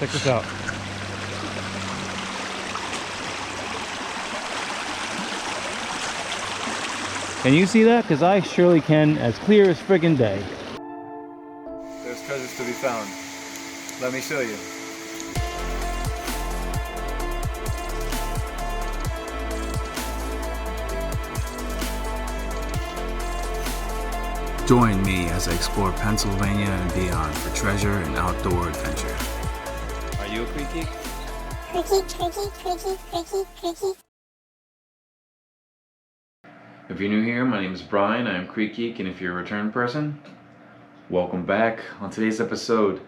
Check this out. Can you see that? Because I surely can, as clear as friggin' day. There's treasures to be found. Let me show you. Join me as I explore Pennsylvania and beyond for treasure and outdoor adventure. Are you a CREEK geek? Creaky. If you're new here, my name is Brian. I am CREEK Geek, and if you're a return person, welcome back. On today's episode,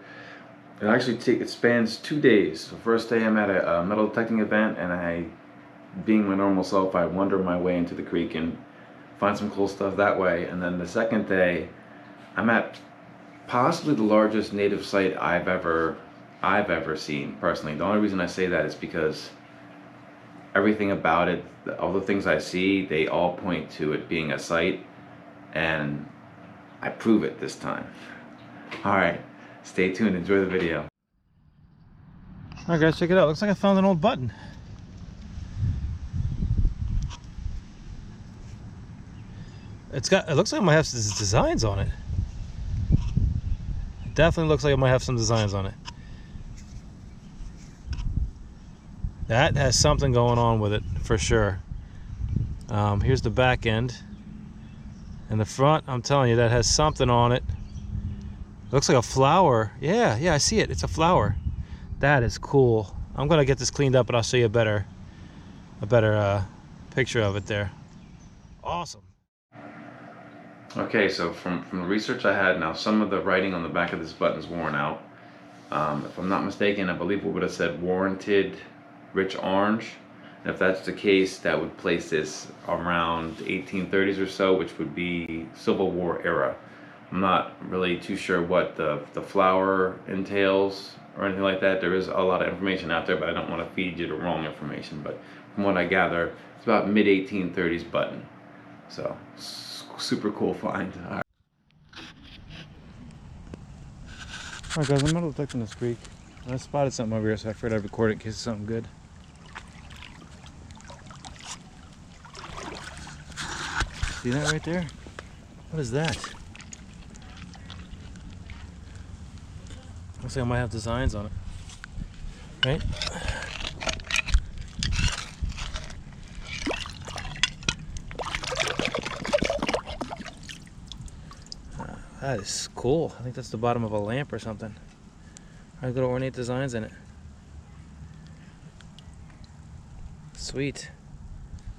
it spans 2 days. The first day I'm at a metal detecting event, and being my normal self, I wander my way into the creek and find some cool stuff that way. And then the second day, I'm at possibly the largest native site I've ever seen personally. The only reason I say that is because everything about it, all the things I see, they all point to it being a site, and I prove it this time. Alright, stay tuned, enjoy the video. Alright guys, check it out. Looks like I found an old button. It looks like it might have some designs on it. It definitely looks like it might have some designs on it. That has something going on with it for sure. Here's the back end. And the front, I'm telling you, that has something on it. Looks like a flower. Yeah, I see it. It's a flower. That is cool. I'm gonna get this cleaned up, but I'll show you a better picture of it there. Awesome. Okay, so from the research I had, now some of the writing on the back of this button is worn out. If I'm not mistaken, I believe it would have said warranted rich orange. And if that's the case, that would place this around 1830s or so, which would be Civil War era. I'm not really too sure what the flower entails or anything like that. There is a lot of information out there, but I don't want to feed you the wrong information. But from what I gather, it's about mid-1830s button. So super cool find. Alright guys, I'm metal detecting this creek. I spotted something over here, so I figured I'd record it in case it's something good. See that right there? What is that? Looks like I might have designs on it. Right? That is cool. I think that's the bottom of a lamp or something. I've got ornate designs in it. Sweet.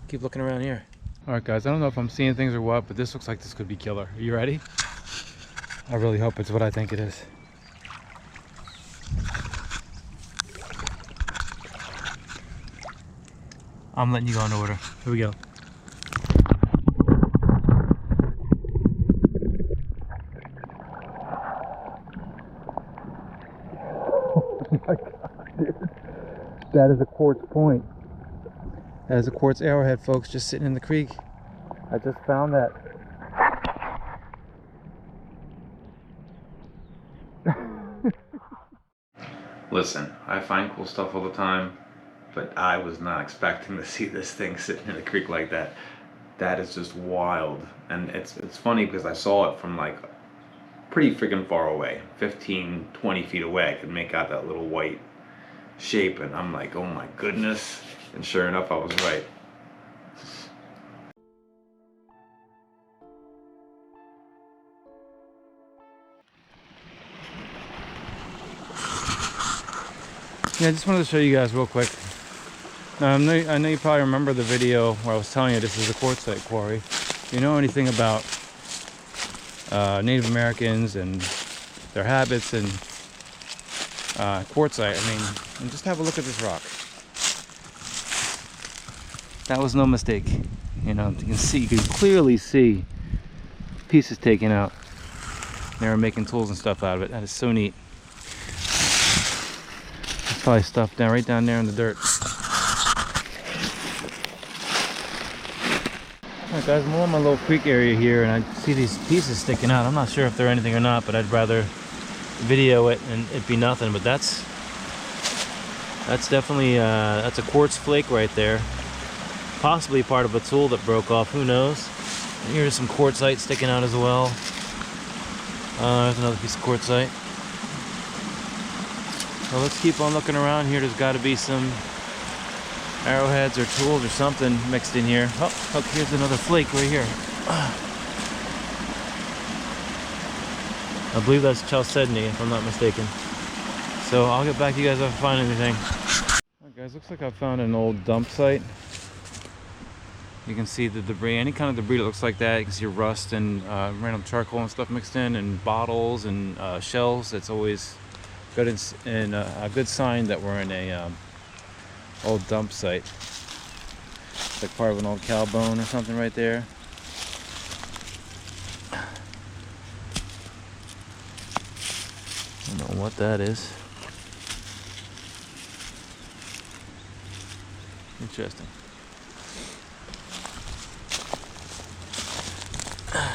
Keep looking around here. Alright guys, I don't know if I'm seeing things or what, but this looks like this could be killer. Are you ready? I really hope it's what I think it is. I'm letting you go in order. Here we go. Oh my god, dude. That is a quartz point. That is a quartz arrowhead, folks, just sitting in the creek. I just found that. Listen, I find cool stuff all the time, but I was not expecting to see this thing sitting in a creek like that. That is just wild. And it's funny because I saw it from like pretty freaking far away, 15, 20 feet away. I could make out that little white shape, and I'm like, oh my goodness. And sure enough, I was right. Yeah, I just wanted to show you guys real quick. Now, I know you probably remember the video where I was telling you this is a quartzite quarry. If you know anything about Native Americans and their habits and quartzite, I mean, and just have a look at this rock. That was no mistake. You know, you can clearly see pieces taken out. They were making tools and stuff out of it. That is so neat. There's probably stuff right down there in the dirt. Alright guys, I'm on my little creek area here and I see these pieces sticking out. I'm not sure if they're anything or not, but I'd rather video it and it be nothing. But that's That's definitely that's a quartz flake right there. Possibly part of a tool that broke off, who knows. And here's some quartzite sticking out as well. There's another piece of quartzite. So let's keep on looking around here. There's got to be some arrowheads or tools or something mixed in here. Oh, look, here's another flake right here. I believe that's chalcedony, if I'm not mistaken. So I'll get back to you guys if I find anything. Alright guys, looks like I found an old dump site. You can see the debris, any kind of debris that looks like that. You can see rust and random charcoal and stuff mixed in, and bottles and shells. It's always good and a good sign that we're in a old dump site. It's like part of an old cow bone or something right there. I don't know what that is. Interesting.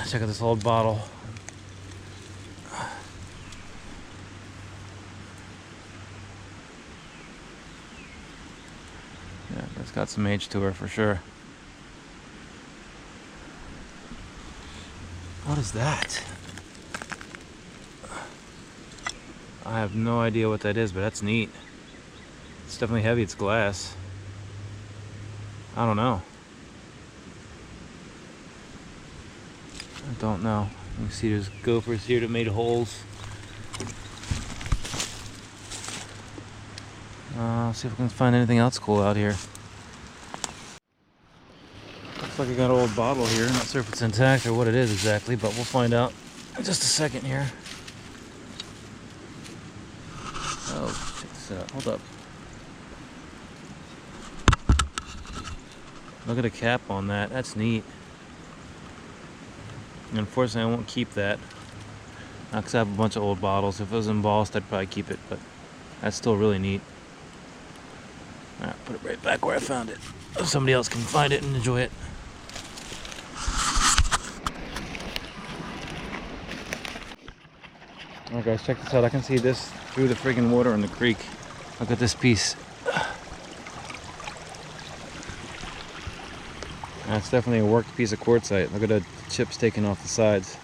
Check out this old bottle. Yeah, it's got some age to her for sure. What is that? I have no idea what that is, but that's neat. It's definitely heavy. It's glass. I don't know. I don't know. You can see there's gophers here that made holes. See if we can find anything else cool out here. Looks like I got an old bottle here. Not sure if it's intact or what it is exactly, but we'll find out in just a second here. Oh, check this out. Hold up. Look at the cap on that. That's neat. Unfortunately, I won't keep that. Because I have a bunch of old bottles. If it was embossed, I'd probably keep it, but that's still really neat. Alright, put it right back where I found it. So somebody else can find it and enjoy it. Alright guys, check this out. I can see this through the friggin' water in the creek. Look at this piece. That's definitely a worked piece of quartzite. Look at the chips taken off the sides.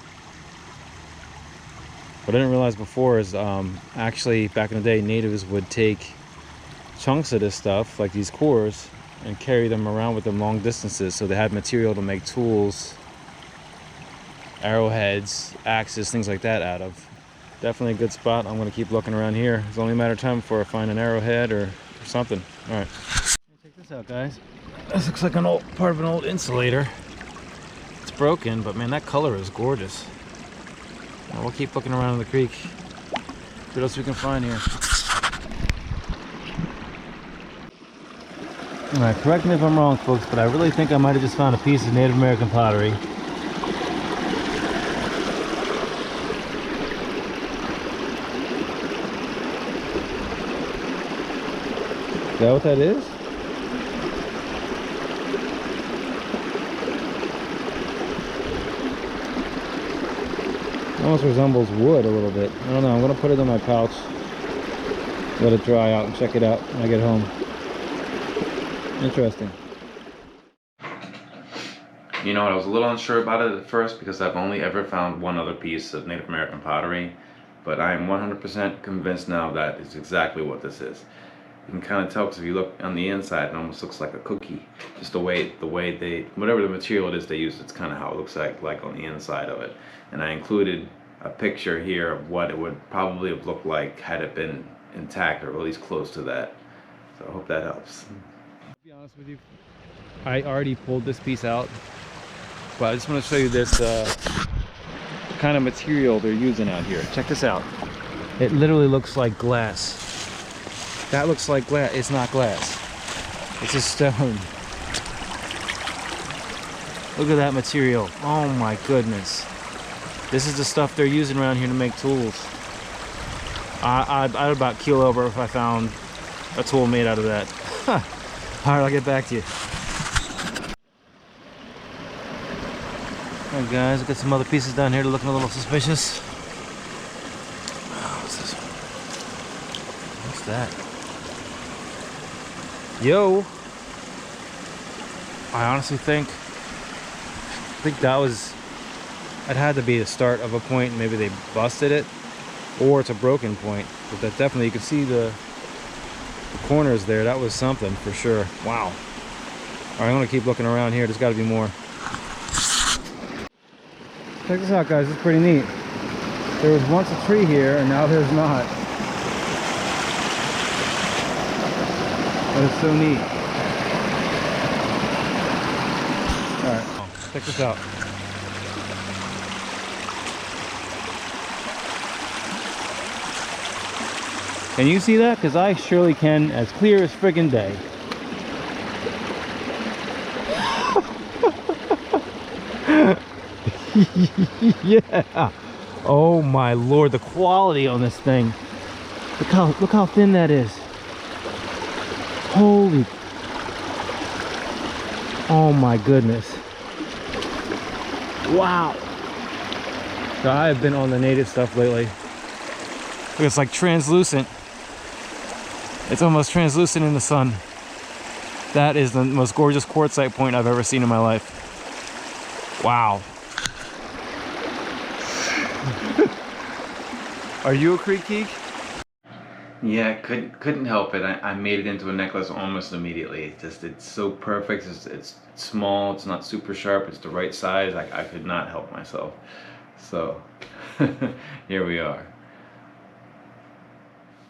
What I didn't realize before is actually back in the day, natives would take chunks of this stuff, like these cores, and carry them around with them long distances, so they had material to make tools, arrowheads, axes, things like that out of. Definitely a good spot. I'm going to keep looking around here. It's only a matter of time before I find an arrowhead or something. Alright. Check this out, guys. This looks like an old part of an old insulator. It's broken, but man, that color is gorgeous. Now we'll keep looking around in the creek. See what else we can find here. Alright, correct me if I'm wrong, folks, but I really think I might have just found a piece of Native American pottery. Is that what that is? Almost resembles wood a little bit. I don't know. I'm going to put it in my pouch. Let it dry out and check it out when I get home. Interesting. You know what, I was a little unsure about it at first because I've only ever found one other piece of Native American pottery, but I am 100% convinced now that it's exactly what this is. You can kind of tell because if you look on the inside, it almost looks like a cookie. Just the way they, whatever the material it is they use, it's kind of how it looks like on the inside of it. And I included a picture here of what it would probably have looked like had it been intact, or at least close to that. So I hope that helps. To be honest with you, I already pulled this piece out, but I just want to show you this kind of material they're using out here. Check this out. It literally looks like glass. That looks like glass. It's not glass. It's a stone. Look at that material. Oh my goodness. This is the stuff they're using around here to make tools. I'd about keel over if I found a tool made out of that. Alright, I'll get back to you. Alright guys, I've got some other pieces down here that are looking a little suspicious. What's this one? What's that? Yo, I honestly think that had to be the start of a point. Maybe they busted it, or it's a broken point. But that definitely, you can see the corners there. That was something for sure. Wow. All right, I'm gonna keep looking around here. There's got to be more. Check this out, guys. It's pretty neat. There was once a tree here, and now there's not. That is so neat. All right, check this out. Can you see that? Because I surely can, as clear as friggin' day. Yeah. Oh my lord, the quality on this thing. Look how thin that is. Holy. Oh my goodness. Wow. So I have been on the native stuff lately. It's like translucent. It's almost translucent in the sun. That is the most gorgeous quartzite point I've ever seen in my life. Wow. Are you a Creek Geek? Yeah, couldn't help it. I made it into a necklace almost immediately. It's so perfect. It's small. It's not super sharp. It's the right size. I could not help myself. So here we are.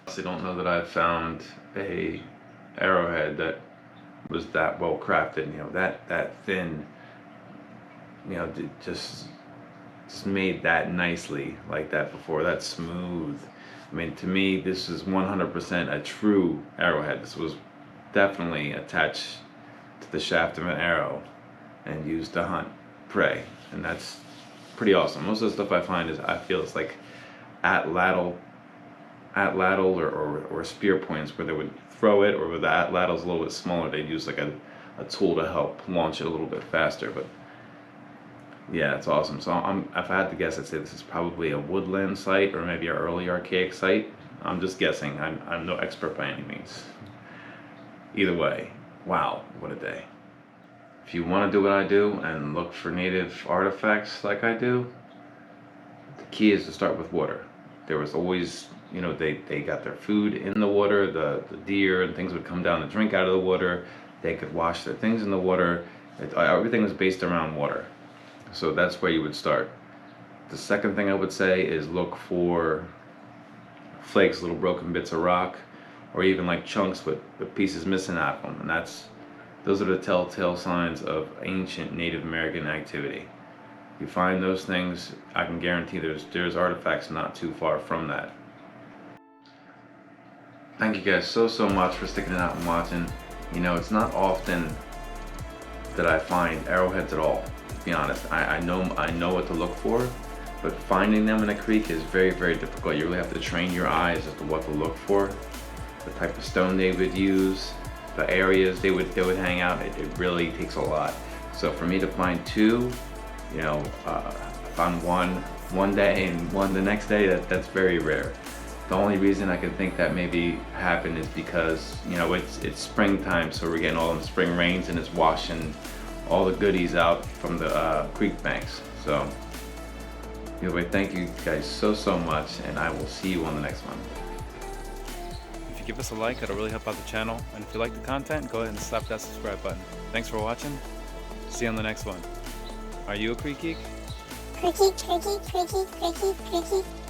I don't know that I've found a arrowhead that was that well crafted. You know, that thin. You know, just made that nicely like that before. That's smooth. I mean, to me, this is 100% a true arrowhead. This was definitely attached to the shaft of an arrow and used to hunt prey, and that's pretty awesome. Most of the stuff I find is, I feel it's like at lattice or spear points where they would throw it, or where the lattice a little bit smaller, they'd use like a tool to help launch it a little bit faster. But yeah, it's awesome. So if I had to guess, I'd say this is probably a woodland site or maybe an early archaic site. I'm just guessing. I'm no expert by any means. Either way, wow, what a day. If you want to do what I do and look for native artifacts like I do, the key is to start with water. There was always, you know, they got their food in the water. The deer and things would come down to drink out of the water. They could wash their things in the water. Everything was based around water. So that's where you would start. The second thing I would say is look for flakes, little broken bits of rock, or even like chunks with pieces missing out of them. And those are the telltale signs of ancient Native American activity. If you find those things, I can guarantee there's artifacts not too far from that. Thank you guys so much for sticking it out and watching. You know, it's not often that I find arrowheads at all. To be honest, I know what to look for, but finding them in a creek is very difficult. You really have to train your eyes as to what to look for, the type of stone they would use, the areas they would hang out. It really takes a lot. So for me to find two, you know, found one day and one the next day, that's very rare. The only reason I can think that maybe happened is because, you know, it's springtime, so we're getting all them spring rains and it's washing all the goodies out from the creek banks. So anyway, thank you guys so much, and I will see you on the next one. If you give us a like, it'll really help out the channel, and if you like the content, go ahead and slap that subscribe button. Thanks for watching. See you on the next one. Are you a Creek Geek? Creek Geek, Creek Geek, Creek Geek, Creek Geek, Creek Geek.